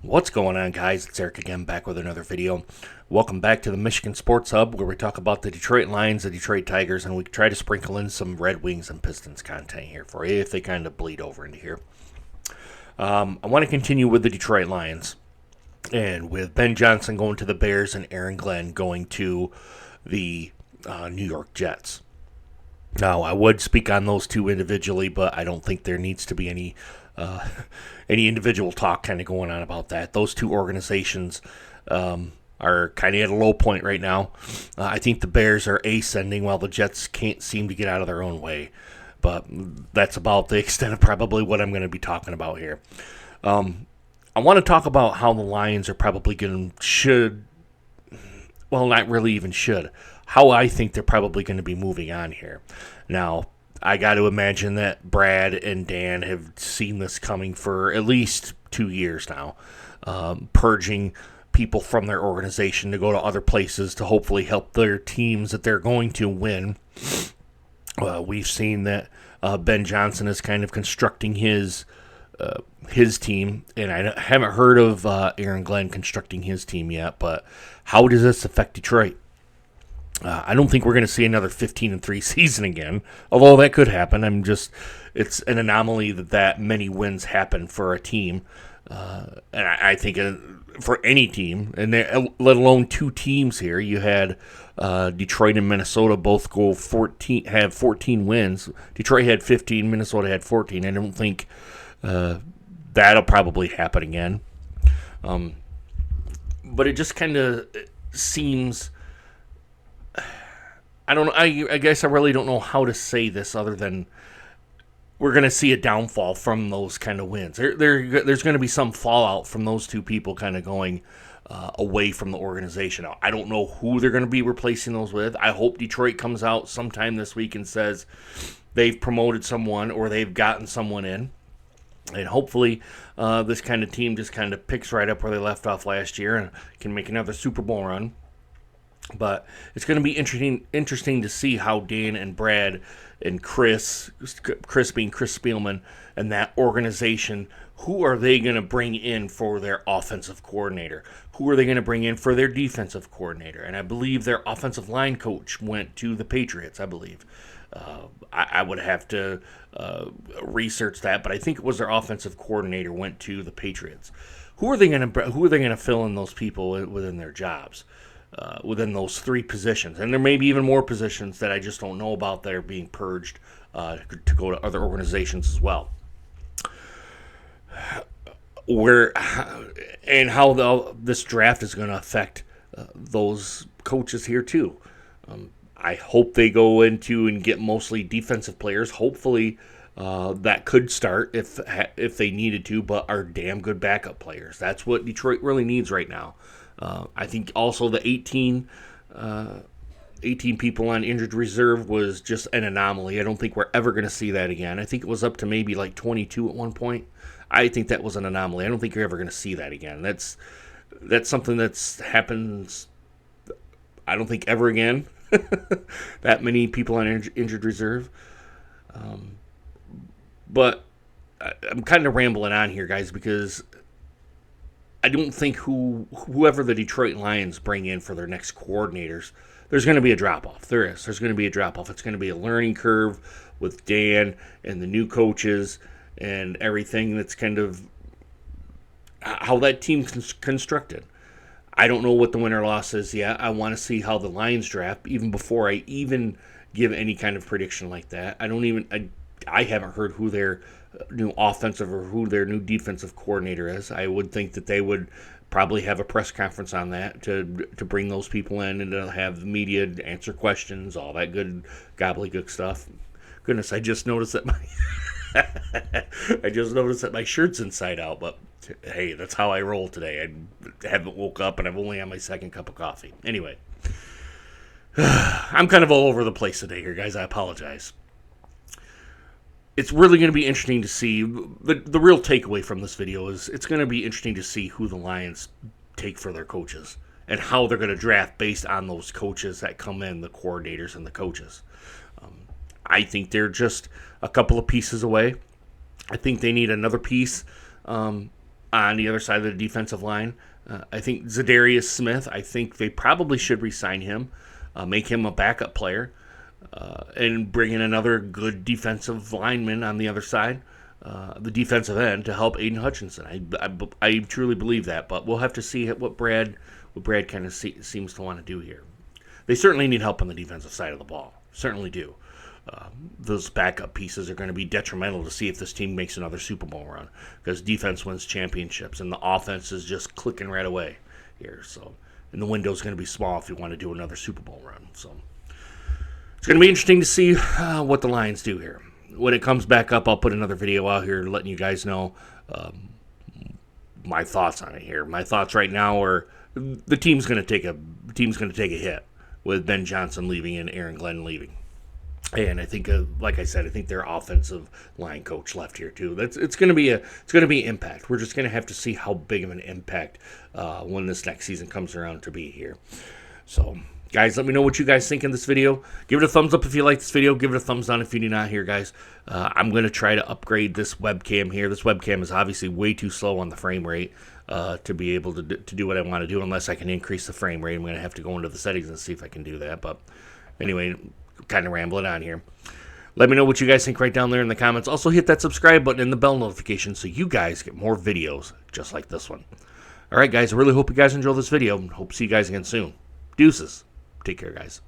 What's going on, guys? It's Eric again, back with another video. Welcome back to the Michigan Sports Hub, where we talk about the Detroit Lions, the Detroit Tigers, and we try to sprinkle in some Red Wings and Pistons content here for you if they kind of bleed over into here. I want to continue with the Detroit Lions, and with Ben Johnson going to the Bears and Arron going to the New York Jets. Now, I would speak on those two individually, but I don't think there needs to be any individual talk kind of going on about that. Those two organizations are kind of at a low point right now. I think the Bears are ascending while the Jets can't seem to get out of their own way. But that's about the extent of probably what I'm going to be talking about here. I want to talk about how the Lions are probably not really even should, how I think they're probably going to be moving on here. Now, I got to imagine that Brad and Dan have seen this coming for at least 2 years now, purging people from their organization to go to other places to hopefully help their teams that they're going to win. We've seen that Ben Johnson is kind of constructing his team, and I haven't heard of Arron constructing his team yet, but how does this affect Detroit? I don't think we're going to see another 15-3 season again, although that could happen. It's an anomaly that many wins happen for a team, and I think for any team, and let alone two teams here. You had Detroit and Minnesota both have 14 wins. Detroit had 15, Minnesota had 14. I don't think that'll probably happen again. But it just kind of seems, I don't know. I guess I really don't know how to say this other than we're going to see a downfall from those kind of wins. There's going to be some fallout from those two people kind of going away from the organization. Now, I don't know who they're going to be replacing those with. I hope Detroit comes out sometime this week and says they've promoted someone or they've gotten someone in. And hopefully this kind of team just kind of picks right up where they left off last year and can make another Super Bowl run. But it's going to be interesting to see how Dan and Brad and Chris being Chris Spielman, and that organization, who are they going to bring in for their offensive coordinator? Who are they going to bring in for their defensive coordinator? And I believe their offensive line coach went to the Patriots, I believe. I would have to research that, but I think it was their offensive coordinator went to the Patriots. Who are they going to fill in those people within their jobs? Within those three positions. And there may be even more positions that I just don't know about that are being purged to go to other organizations as well. And how this draft is going to affect those coaches here too. I hope they go into and get mostly defensive players. Hopefully that could start if they needed to, but are damn good backup players. That's what Detroit really needs right now. I think also the 18 people on injured reserve was just an anomaly. I don't think we're ever going to see that again. I think it was up to maybe like 22 at one point. I think that was an anomaly. I don't think you're ever going to see that again. That's something that's happens, I don't think, ever again. That many people on injured reserve. But I'm kind of rambling on here, guys, because I don't think whoever the Detroit Lions bring in for their next coordinators, there's going to be a drop-off. There's going to be a drop-off. It's going to be a learning curve with Dan and the new coaches and everything. That's kind of how that team's constructed. I don't know what the win or loss is yet. I want to see how the Lions draft even before I even give any kind of prediction like that. I haven't heard who their new offensive or who their new defensive coordinator is. I would think that they would probably have a press conference on that to bring those people in and to have the media answer questions, all that good gobbledygook stuff. Goodness, I just noticed that my shirt's inside out, but hey, that's how I roll today. I haven't woke up and I've only had my second cup of coffee. Anyway, I'm kind of all over the place today here, guys. I apologize. It's really going to be interesting to see. The real takeaway from this video is it's going to be interesting to see who the Lions take for their coaches and how they're going to draft based on those coaches that come in, the coordinators and the coaches. I think they're just a couple of pieces away. I think they need another piece on on the other side of the defensive line. I think Zadarius Smith, I think they probably should re-sign him, make him a backup player, and bring in another good defensive lineman on the other side, the defensive end, to help Aiden Hutchinson. I truly believe that, but we'll have to see what Brad kind of seems to want to do here. They certainly need help on the defensive side of the ball. Certainly do. Those backup pieces are going to be detrimental to see if this team makes another Super Bowl run, because defense wins championships and the offense is just clicking right away here. So, and the window's going to be small if you want to do another Super Bowl run. So it's going to be interesting to see what the Lions do here. When it comes back up, I'll put another video out here letting you guys know my thoughts on it here. My thoughts right now are the team's going to take a hit with Ben Johnson leaving and Aaron Glenn leaving. And I think, like I said, I think their offensive line coach left here too. It's going to be impact. We're just going to have to see how big of an impact when this next season comes around to be here. So, guys, let me know what you guys think in this video. Give it a thumbs up if you like this video. Give it a thumbs down if you do not here, guys. I'm going to try to upgrade this webcam here. This webcam is obviously way too slow on the frame rate to be able to do what I want to do unless I can increase the frame rate. I'm going to have to go into the settings and see if I can do that. But anyway, kind of rambling on here. Let me know what you guys think right down there in the comments. Also, hit that subscribe button and the bell notification so you guys get more videos just like this one. All right, guys, I really hope you guys enjoy this video. Hope to see you guys again soon. Deuces. Take care, guys.